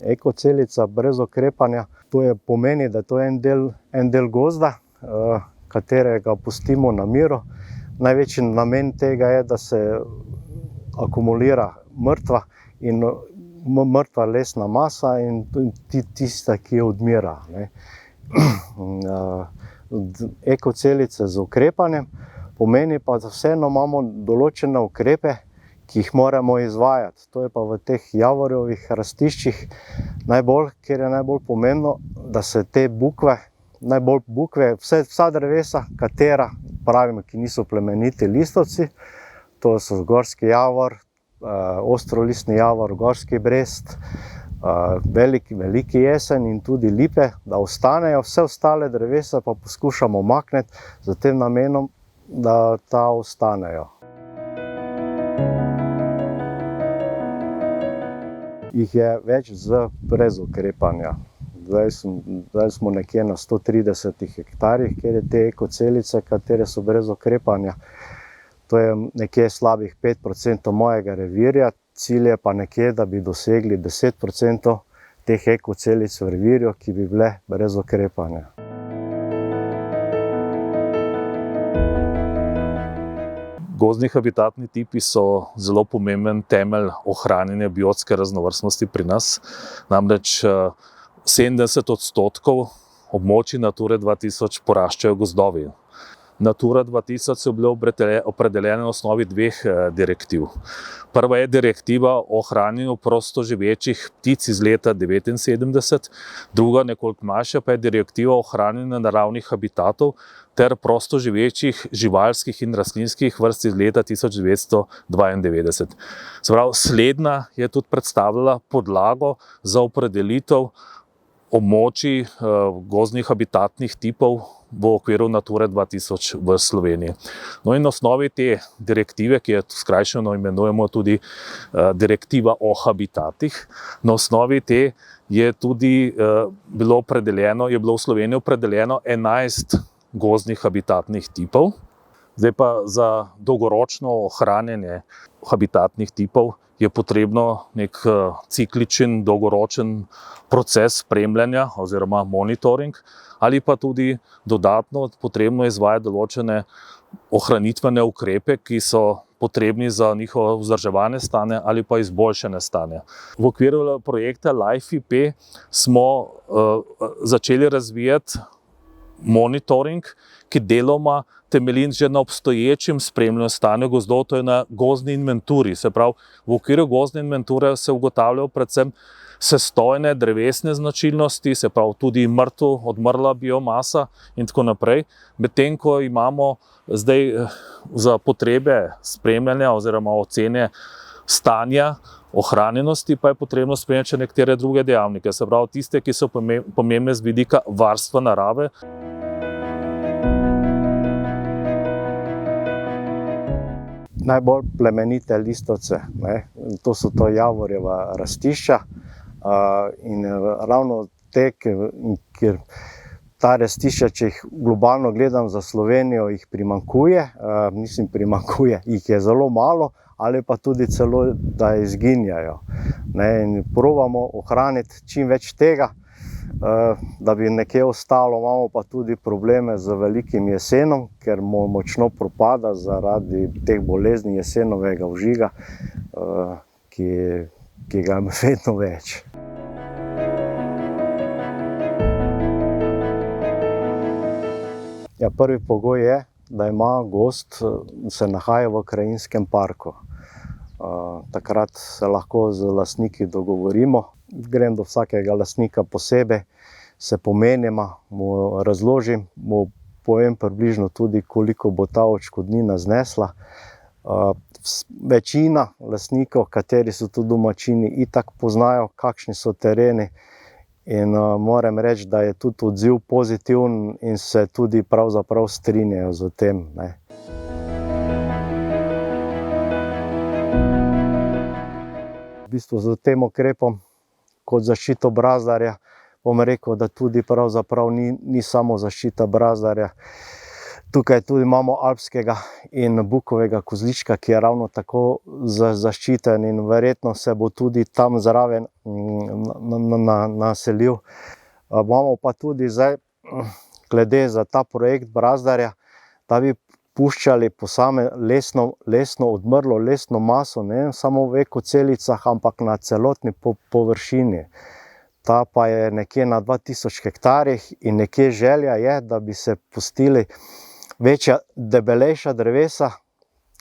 Ekocelica brez ukrepanja, to pomeni, da to je en del gozda, katerega pustimo na miru. Največji namen tega je, da se akumulira mrtva lesna masa in tista, ki odmira. Ekocelice z ukrepanjem pomeni pa, da vseeno imamo določene ukrepe, ki jih moramo izvajati. To je pa v teh javorjevih rastiščih kjer je najbolj pomembno, da se te bukve, vsa drevesa, katera pravimo, ki niso plemeniti listovci, to so gorski javor, ostrolistni javor, gorski brest, veliki jesen in tudi lipe, da ostanejo. Vse ostale drevesa pa poskušamo umakniti z tem namenom, da ta ostanejo. Jih je več brez ukrepanja. Zdaj smo nekje na 130 hektarjih, kjer je te ekocelice, katere so brez ukrepanja. To je nekje slabih 5% mojega revirja, cilj je pa nekje, da bi dosegli 10% teh ekocelic v revirju, ki bi bile brez ukrepanja. Gozdni habitatni tipi so zelo pomemben temelj ohranjanja biotske raznovrstnosti pri nas. Namreč 70% območij Nature 2000 poraščajo gozdovi. Natura 2000 so bile opredeljene na osnovi dveh direktiv. Prva je direktiva o ohranjanju prostoživečih ptic iz leta 1979, druga, nekoliko mlajša, pa je direktiva o ohranjanju naravnih habitatov ter prostoživečih živalskih in rastlinskih vrst iz leta 1992. Se pravi, slednja je tudi predstavljala podlago za opredelitev območij gozdnih habitatnih tipov v okviru Nature 2000 v Sloveniji. No in na osnovi te direktive, ki je skrajšano imenujemo tudi direktiva o habitatih, na osnovi te je tudi bilo v Sloveniji opredeljeno 11 gozdnih habitatnih tipov. Zdaj pa za dolgoročno ohranjanje habitatnih tipov je potrebno nek cikličen, dolgoročen proces spremljanja oziroma monitoring, ali pa tudi dodatno potrebno izvajati določene ohranitvene ukrepe, ki so potrebni za njihovo vzdrževane stanje ali pa izboljšane stanje. V okviru projekta LIFE-IP smo začeli razvijati monitoring, ki deloma temelji že na obstoječem spremljanju stanja gozdov, to je na gozdni inventuri. Se pravi, v okviru gozdne inventure se ugotavljajo predvsem sestojne drevesne značilnosti, se pravi tudi odmrla biomasa in tako naprej. Medtem ko imamo zdaj za potrebe spremljanja oziroma ocene stanja ohranjenosti, pa je potrebno spremljati še nekatere druge dejavnike, se pravi tiste, ki so pomembne z vidika varstva narave. Najbolj plemenite listovce, to so javorjeva rastišča in ravno te, ker ta rastišča, če jih globalno gledam za Slovenijo, jih primanjkuje, jih je zelo malo ali pa tudi celo, da izginjajo. In probamo ohraniti čim več tega, da bi nekje ostalo. Imamo pa tudi probleme z velikim jesenom, ker močno propada zaradi teh bolezni jesenovega ožiga, ki ga je vedno več. Prvi pogoj je, da ima gozd, se nahaja v krajinskem parku. Takrat se lahko z lastniki dogovorimo. Grem do vsakega lastnika posebej, se pomenimo, mu razložim, mu povem približno tudi, koliko bo ta odškodnina znesla. Večina lastnikov, kateri so tudi domačini, itak poznajo, kakšni so tereni. In moram reči, da je tudi odziv pozitiven in se tudi pravzaprav strinjajo z tem. V bistvu z tem ukrepom, kot zaščito brazdarja, bom rekel, da tudi pravzaprav ni samo zaščita brazdarja. Tukaj tudi imamo alpskega in bukovega kozlička, ki je ravno tako zaščiten in verjetno se bo tudi tam zraven naselil. Imamo pa tudi zdaj, glede za ta projekt Brazdarja, da bi puščali lesno odmrlo lesno maso, ne samo v ekocelicah, ampak na celotni površini. Ta pa je nekje na 2000 hektarjih in nekje želja je, da bi se pustili večja, debelejša drevesa,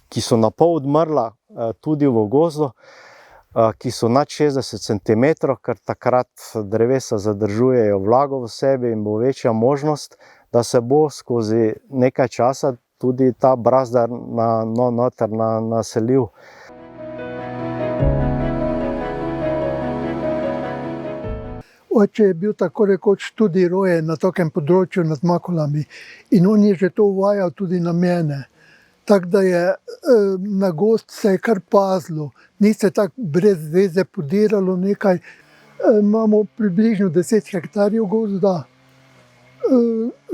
ki so na pol odmrla tudi v gozdu, ki so nad 60 cm, ker takrat drevesa zadržujejo vlago v sebi in bo večja možnost, da se bo skozi nekaj časa tudi ta brazdar noter naselil. Oče je bil tako rekoč tudi rojen na takem področju nad Makulami in on je že to uvajal tudi na mene. Tako da je na gozd se je kar pazilo, ni se tako brez veze podiralo nekaj. Imamo približno 10 hektarjev gozda,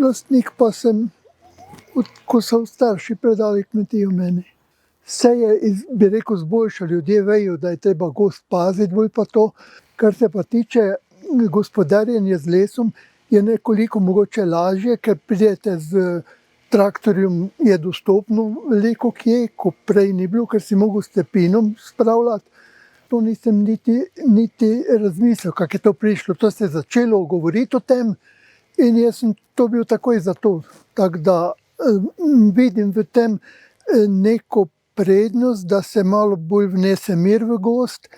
lastnik pa sem, ko so starši predali kmetijo meni. Se je, bi rekel, zboljšalo, ljudje vejo, da je treba gozd paziti, bolj pa to, kar se pa tiče gospodarjenja z lesom, je nekoliko mogoče lažje, ker pridete z traktorjem, je dostopno veliko kje, ko prej ni bilo, ker si mogel s tepinom spravljati. To nisem niti razmislil, kako je to prišlo. To se je začelo govoriti o tem in jaz sem to bil takoj za to. Tako da vidim v tem neko prednost, da se malo bolj vnese mir v gozd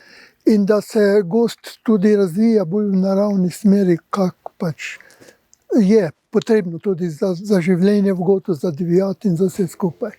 in da se gozd tudi razvija bolj v naravni smeri, kako pač je potrebno tudi za življenje v gozdu, za divjad in za vse skupaj.